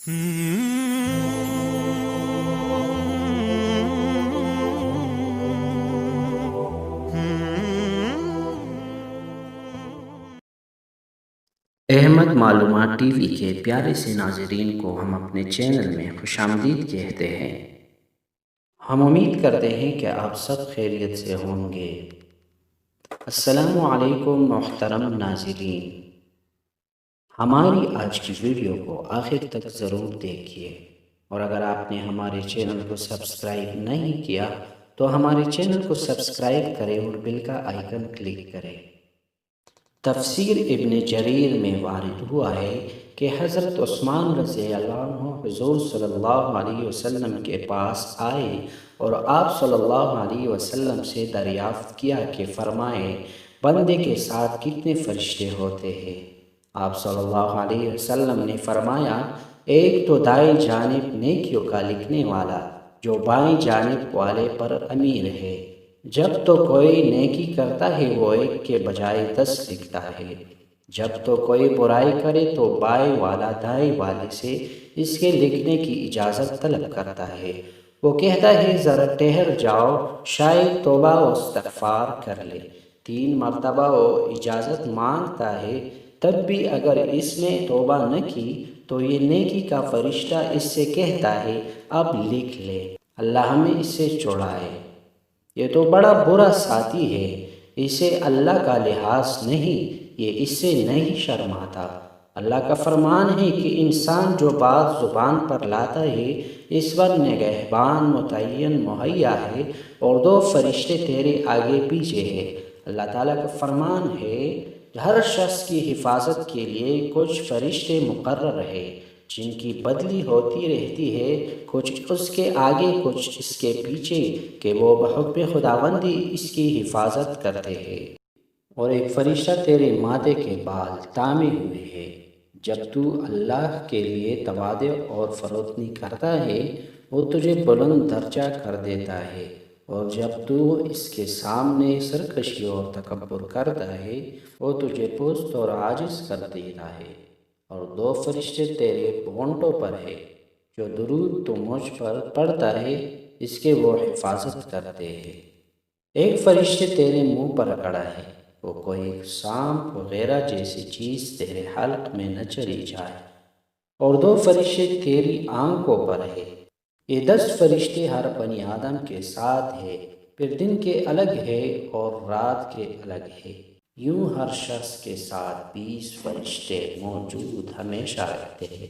احمد معلومات T V کے پیارے سے ناظرین کو ہم اپنے چینل میں خوش آمدید کہتے ہیں۔ ہم امید کرتے ہیں کہ آپ سب خیریت سے ہوں گے۔ السلام علیکم محترم ناظرین، ہماری آج کی ویڈیو کو آخر تک ضرور دیکھیے، اور اگر آپ نے ہمارے چینل کو سبسکرائب نہیں کیا تو ہمارے چینل کو سبسکرائب کریں اور بیل کا آئیکن کلک کریں۔ تفسیر ابن جریر میں وارد ہوا ہے کہ حضرت عثمان رضی اللہ عنہ حضور صلی اللہ علیہ وسلم کے پاس آئے اور آپ صلی اللہ علیہ وسلم سے دریافت کیا کہ فرمائیں بندے کے ساتھ کتنے فرشتے ہوتے ہیں؟ آپ صلی اللہ علیہ وسلم نے فرمایا، ایک تو دائیں جانب نیکیوں کا لکھنے والا جو بائیں جانب والے پر امیر ہے، جب تو کوئی نیکی کرتا ہے وہ ایک کے بجائے 10 لکھتا ہے، جب تو کوئی برائی کرے تو بائیں والا دائیں والے سے اس کے لکھنے کی اجازت طلب کرتا ہے، وہ کہتا ہے ذرا ٹھہر جاؤ، شاید توبہ و استغفار کر لے، 3 مرتبہ وہ اجازت مانگتا ہے، تب بھی اگر اس نے توبہ نہ کی تو یہ نیکی کا فرشتہ اس سے کہتا ہے اب لکھ لے، اللہ ہمیں اس سے چھڑائے، یہ تو بڑا برا ساتھی ہے، اسے اللہ کا لحاظ نہیں، یہ اس سے نہیں شرماتا۔ اللہ کا فرمان ہے کہ انسان جو بات زبان پر لاتا ہے اس پر نگہبان متعین مہیا ہے اور 2 فرشتے تیرے آگے پیچھے ہیں۔ اللہ تعالیٰ کا فرمان ہے، ہر شخص کی حفاظت کے لیے کچھ فرشتے مقرر ہیں جن کی بدلی ہوتی رہتی ہے، کچھ اس کے آگے کچھ اس کے پیچھے، کہ وہ بحکم خداوندی اس کی حفاظت کرتے ہیں۔ اور ایک فرشتہ تیرے ماتھے کے بال تامے ہوئے ہے، جب تو اللہ کے لیے تواضع اور فروتنی کرتا ہے وہ تجھے بلند درجہ کر دیتا ہے، اور جب تو اس کے سامنے سرکشی اور تکبر کرتا ہے وہ تجھے پست اور عاجز کر دیتا ہے۔ اور 2 فرشتے تیرے ہونٹوں پر ہے، جو درود تو مجھ پر پڑھتا ہے اس کے وہ حفاظت کرتے ہیں۔ ایک فرشتے تیرے منہ پر کھڑا ہے، وہ کوئی سانپ وغیرہ جیسی چیز تیرے حلق میں نہ چلی جائے، اور 2 فرشتے تیری آنکھوں پر ہے۔ یہ 10 فرشتے ہر بنی آدم کے ساتھ ہے، پھر دن کے الگ ہے اور رات کے الگ ہے، یوں ہر شخص کے ساتھ 20 فرشتے موجود ہمیشہ رہتے ہیں۔